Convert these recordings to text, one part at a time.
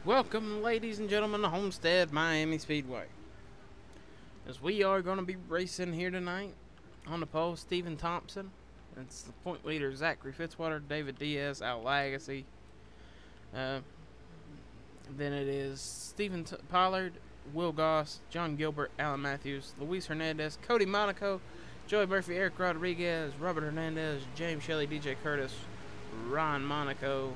Welcome, ladies and gentlemen, to Homestead, Miami Speedway. As we are going to be racing here tonight, on the pole, Stephen Thompson. It's the point leader, Zachary Fitzwater, David Diaz, Al Lagacy. Then it is Stephen Pollard, Will Goss, John Gilbert, Alan Matthews, Luis Hernandez, Cody Monaco, Joey Murphy, Eric Rodriguez, Robert Hernandez, James Shelley, DJ Curtis, Ron Monaco,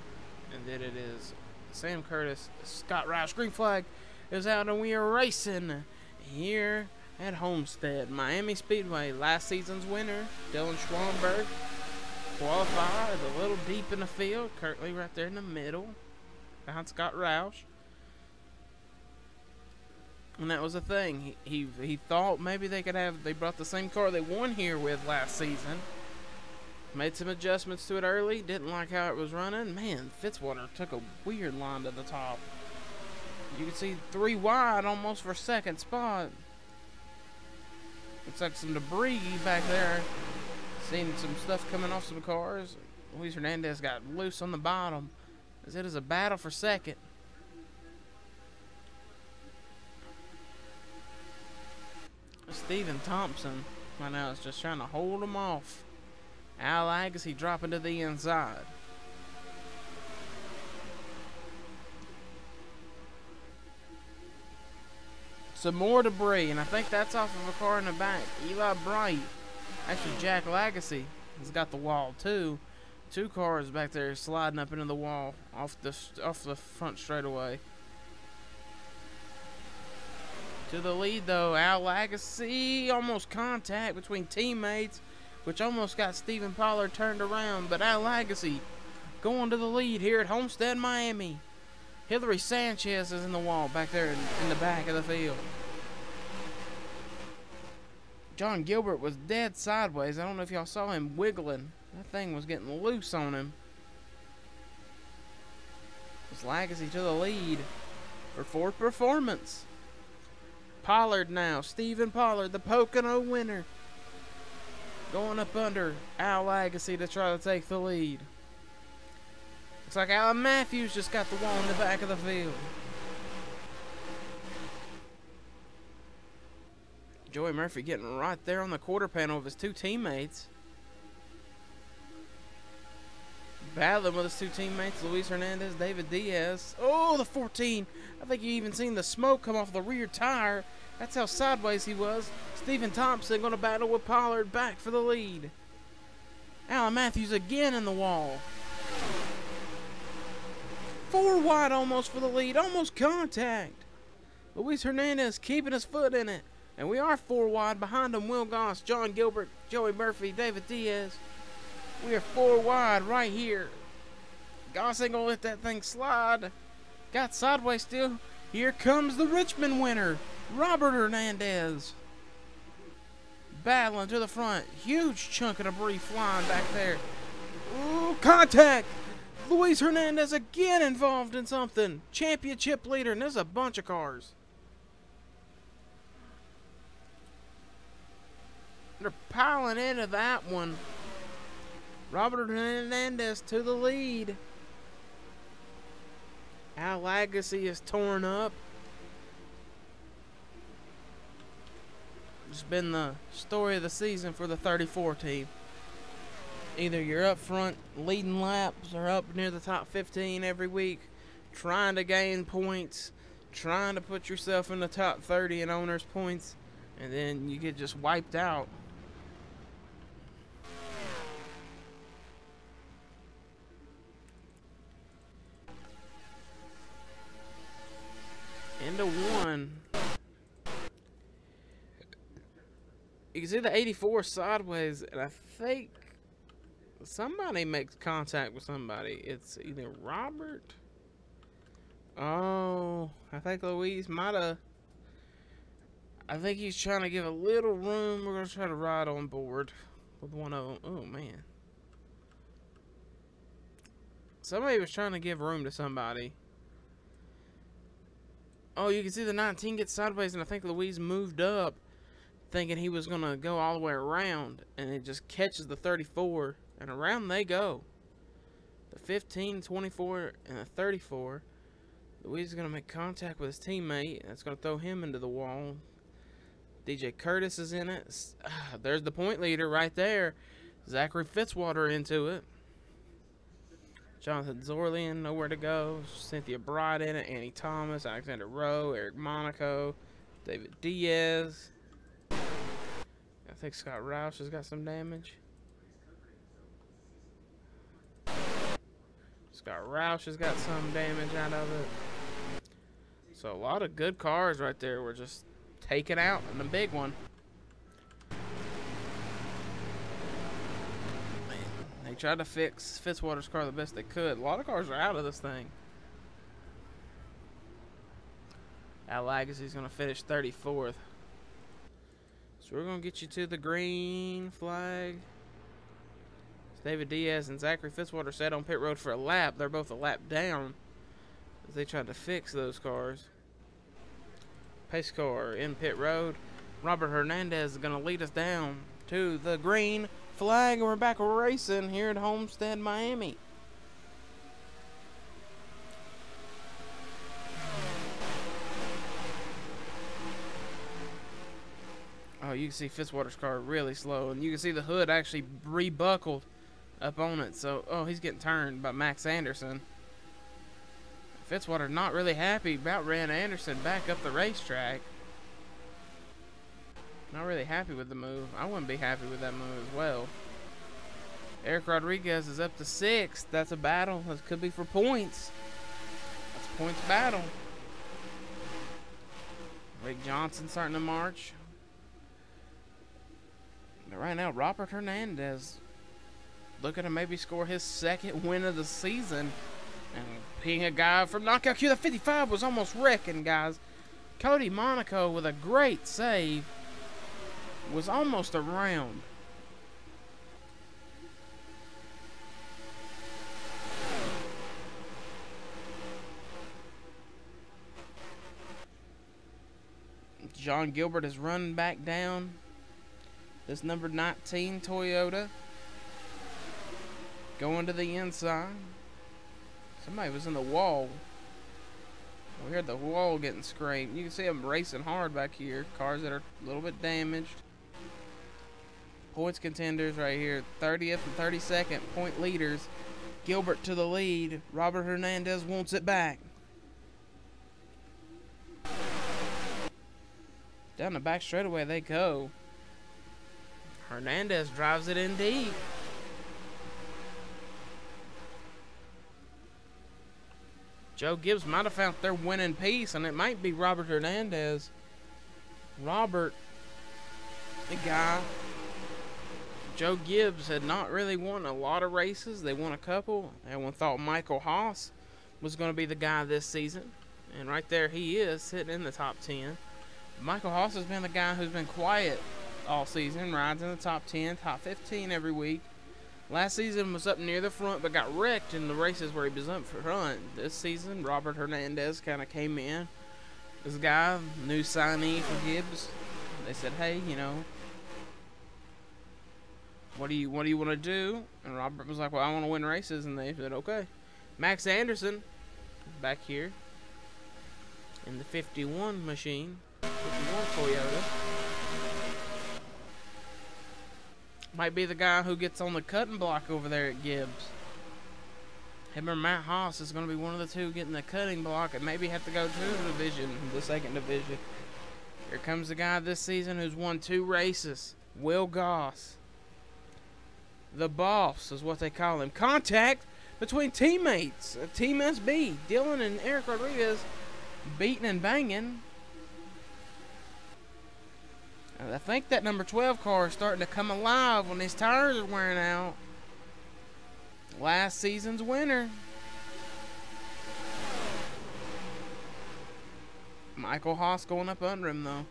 and then it is Sam Curtis, Scott Roush. Green flag is out, and we are racing here at Homestead, Miami Speedway. Last season's winner, Dylan Schwanberg, qualified a little deep in the field, currently right there in the middle, behind Scott Roush. And that was the thing. He thought maybe they brought the same car they won here with last season. Made some adjustments to it early. Didn't like how it was running. Man, Fitzwater took a weird line to the top. You can see 3 wide almost for second spot. Looks like some debris back there. Seen some stuff coming off some cars. Luis Hernandez got loose on the bottom, as it is a battle for second. Stephen Thompson right now is just trying to hold him off. Al Agassi dropping to the inside. Some more debris, and I think that's off of a car in the back. Eli Bright, actually Jack Lagacy, has got the wall too. 2 cars back there sliding up into the wall off the front straightaway. To the lead though, Al Lagacy, almost contact between teammates, which almost got Stephen Pollard turned around, but Al Lagacy going to the lead here at Homestead, Miami. Hillary Sanchez is in the wall back there in the back of the field. John Gilbert was dead sideways. I don't know if y'all saw him wiggling. That thing was getting loose on him. It's Lagacy to the lead for 4th performance. Pollard now, Stephen Pollard, the Pocono winner, going up under Al Lagacy to try to take the lead. Looks like Alan Matthews just got the wall in the back of the field. Joey Murphy getting right there on the quarter panel of his 2 teammates. Battling with his 2 teammates, Luis Hernandez, David Diaz. Oh, the 14. I think you even seen the smoke come off the rear tire. That's how sideways he was. Stephen Thompson going to battle with Pollard back for the lead. Alan Matthews again in the wall. 4 wide almost for the lead. Almost contact. Luis Hernandez keeping his foot in it. And we are 4 wide behind him. Will Goss, John Gilbert, Joey Murphy, David Diaz. We are 4 wide right here. Goss ain't going to let that thing slide. Got sideways still. Here comes the Richmond winner, Robert Hernandez. Battling to the front. Huge chunk of debris flying back there. Ooh, contact. Luis Hernandez again involved in something. Championship leader, and there's a bunch of cars. They're piling into that one. Robert Hernandez to the lead. Al Lagacy is torn up. It's been the story of the season for the 34 team. Either you're up front leading laps or up near the top 15 every week, trying to gain points, trying to put yourself in the top 30 in owners' points, and then you get just wiped out. Into 1. You can see the 84 sideways, and I think somebody makes contact with somebody. It's either Robert. Oh, I think Luis might have. I think he's trying to give a little room. We're going to try to ride on board with one of them. Oh, man. Somebody was trying to give room to somebody. Oh, you can see the 19 get sideways, and I think Luis moved up thinking he was going to go all the way around, and it just catches the 34, and around they go. The 15, 24, and the 34. Luis is going to make contact with his teammate. That's going to throw him into the wall. DJ Curtis is in it. There's the point leader right there. Zachary Fitzwater into it. Jonathan Zorlian, nowhere to go. Cynthia Bright in it. Annie Thomas, Alexander Rowe, Eric Monaco, David Diaz. I think Scott Roush has got some damage. Scott Roush has got some damage out of it. So a lot of good cars right there were just taken out in the big one. Man, they tried to fix Fitzwater's car the best they could. A lot of cars are out of this thing. Al Agassi's going to finish 34th. So we're going to get you to the green flag. David Diaz and Zachary Fitzwater sat on pit road for a lap. They're both a lap down as they tried to fix those cars. Pace car in pit road. Robert Hernandez is going to lead us down to the green flag. And we're back racing here at Homestead, Miami. Oh, you can see Fitzwater's car really slow. And you can see the hood actually rebuckled up on it. So, oh, he's getting turned by Max Anderson. Fitzwater not really happy about ran Anderson back up the racetrack. Not really happy with the move. I wouldn't be happy with that move as well. Eric Rodriguez is up to 6th. That's a battle. This could be for points. That's a points battle. Rick Johnson starting to march. But right now, Robert Hernandez looking to maybe score his 2nd win of the season. And being a guy from Knockout Q, the 55 was almost wrecking, guys. Cody Monaco with a great save was almost around. John Gilbert is running back down. This number 19 Toyota going to the inside. Somebody was in the wall. We heard the wall getting scraped. You can see them racing hard back here. Cars that are a little bit damaged. Points contenders right here. 30th and 32nd point leaders. Gilbert to the lead. Robert Hernandez wants it back. Down the back straightaway they go. Hernandez drives it in deep. Joe Gibbs might have found their winning piece, and it might be Robert Hernandez. Robert, the guy. Joe Gibbs had not really won a lot of races. They won a couple. Everyone thought Michael Haas was going to be the guy this season. And right there he is, sitting in the top 10. Michael Haas has been the guy who's been quiet all season. Rides in the top 10, top 15 every week. Last season was up near the front, but got wrecked in the races where he was up front. This season, Robert Hernandez kind of came in. This guy, new signee for Gibbs. They said, hey, you know, what do you want to do? And Robert was like, well, I want to win races. And they said, okay. Max Anderson, back here in the 51 machine, 51 Toyota. Might be the guy who gets on the cutting block over there at Gibbs. Him or Matt Haas is going to be one of the two getting the cutting block and maybe have to go to the division, the 2nd division. Here comes the guy this season who's won 2 races. Will Goss. The boss is what they call him. Contact between teammates. Team SB. Dylan and Eric Rodriguez beating and banging. I think that number 12 car is starting to come alive when his tires are wearing out. Last season's winner. Michael Haas going up under him, though.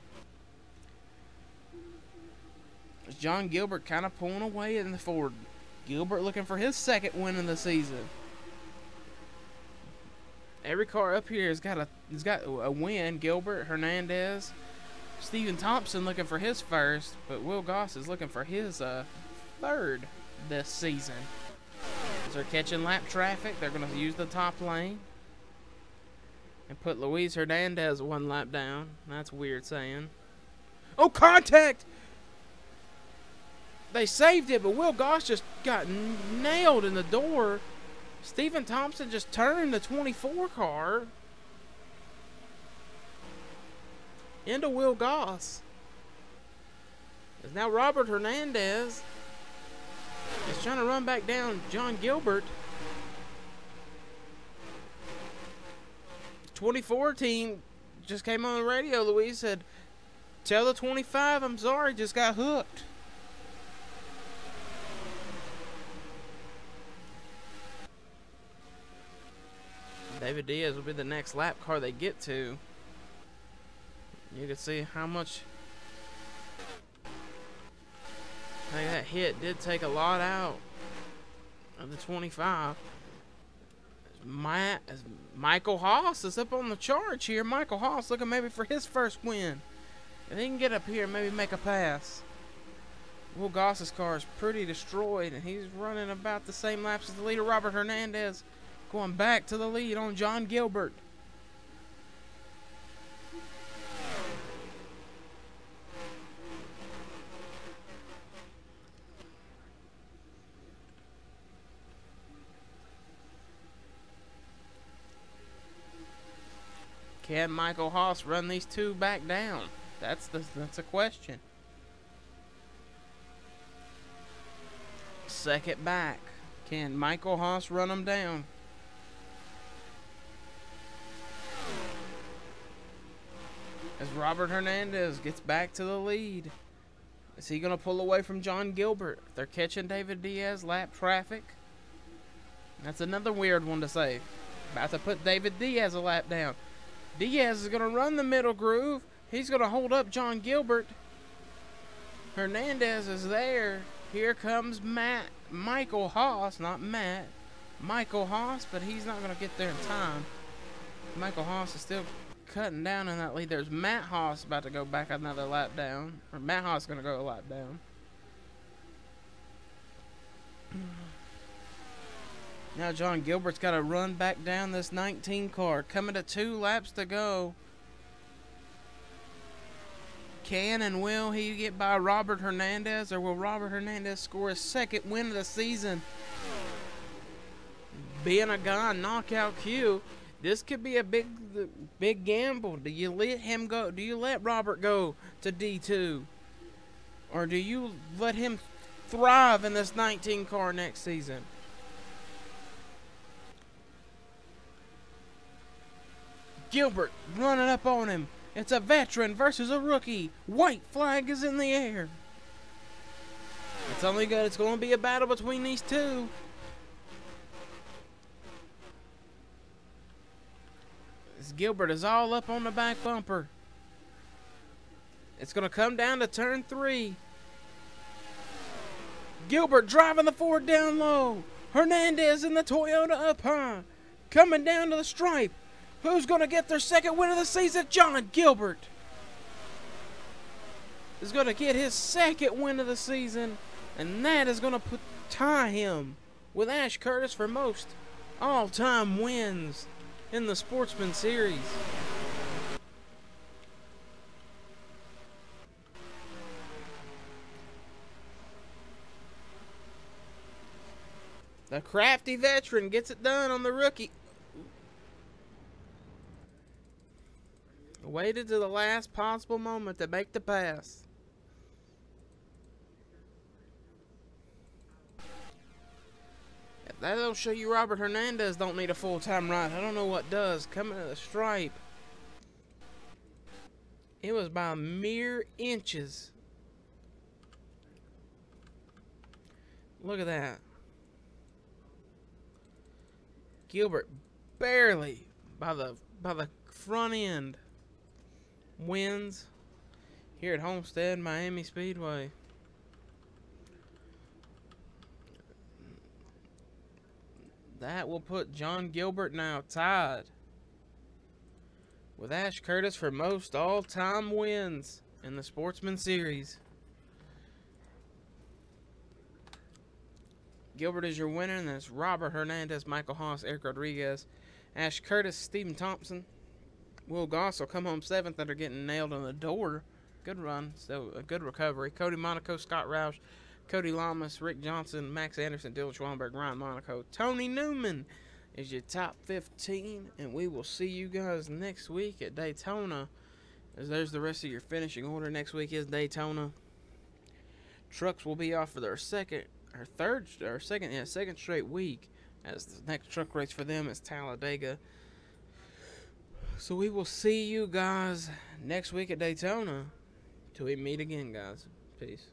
John Gilbert kind of pulling away in the Ford. Gilbert looking for his 2nd win of the season. Every car up here has got a win. Gilbert, Hernandez, Steven Thompson looking for his 1st, but Will Goss is looking for his 3rd this season. As they're catching lap traffic, they're going to use the top lane. And put Luis Hernandez 1 lap down. That's weird saying. Oh, contact! They saved it, but Will Goss just got nailed in the door. Stephen Thompson just turned the 24 car into Will Goss. It's now Robert Hernandez is trying to run back down John Gilbert. 24 team just came on the radio. Luis said, tell the 25 I'm sorry, just got hooked. David Diaz will be the next lap car they get to. You can see how much that hit did take a lot out of the 25. Michael Haas is up on the charge here. Michael Haas looking maybe for his first win. If he can get up here and maybe make a pass. Will Goss's car is pretty destroyed, and he's running about the same laps as the leader, Robert Hernandez, going back to the lead on John Gilbert. Can Michael Haas run these two back down? That's a question. Second back. Can Michael Haas run them down? As Robert Hernandez gets back to the lead. Is he going to pull away from John Gilbert? They're catching David Diaz lap traffic. That's another weird one to say. About to put David Diaz a lap down. Diaz is going to run the middle groove. He's going to hold up John Gilbert. Hernandez is there. Here comes Michael Haas, not Matt. Michael Haas, but he's not going to get there in time. Michael Haas is still cutting down in that lead. There's Matt Haas about to go back another lap down. Or Matt Haas is going to go a lap down. Now John Gilbert's got to run back down this 19 car. Coming to 2 laps to go. Can and will he get by Robert Hernandez, or will Robert Hernandez score his second win of the season? Being a guy in knockout queue, this could be a big gamble. Do you let him go? Do you let Robert go to D2? Or do you let him thrive in this 19 car next season? Gilbert running up on him. It's a veteran versus a rookie. White flag is in the air. It's only good. It's going to be a battle between these two. This Gilbert is all up on the back bumper. It's going to come down to turn 3. Gilbert driving the Ford down low. Hernandez in the Toyota up high. Coming down to the stripe. Who's going to get their second win of the season? John Gilbert is going to get his second win of the season, and that is going to tie him with Ash Curtis for most all-time wins in the Sportsman Series. The crafty veteran gets it done on the rookie. Waited to the last possible moment to make the pass. If that don't show you Robert Hernandez don't need a full-time ride, I don't know what does. Coming to the stripe. It was by mere inches. Look at that. Gilbert barely by the front end wins here at Homestead Miami Speedway. That will put John Gilbert now tied with Ash Curtis for most all-time wins in the Sportsman Series. Gilbert is your winner, and that's Robert Hernandez, Michael Haas, Eric Rodriguez, Ash Curtis, Stephen Thompson, Will Goss will come home 7th after getting nailed on the door. Good run, so a good recovery. Cody Monaco, Scott Roush, Cody Lamas, Rick Johnson, Max Anderson, Dylan Schwallenberg, Ryan Monaco, Tony Newman is your top 15, and we will see you guys next week at Daytona. As there's the rest of your finishing order. Next week is Daytona. Trucks will be off for their second straight week, as the next truck race for them is Talladega. So we will see you guys next week at Daytona. Till we meet again, guys. Peace.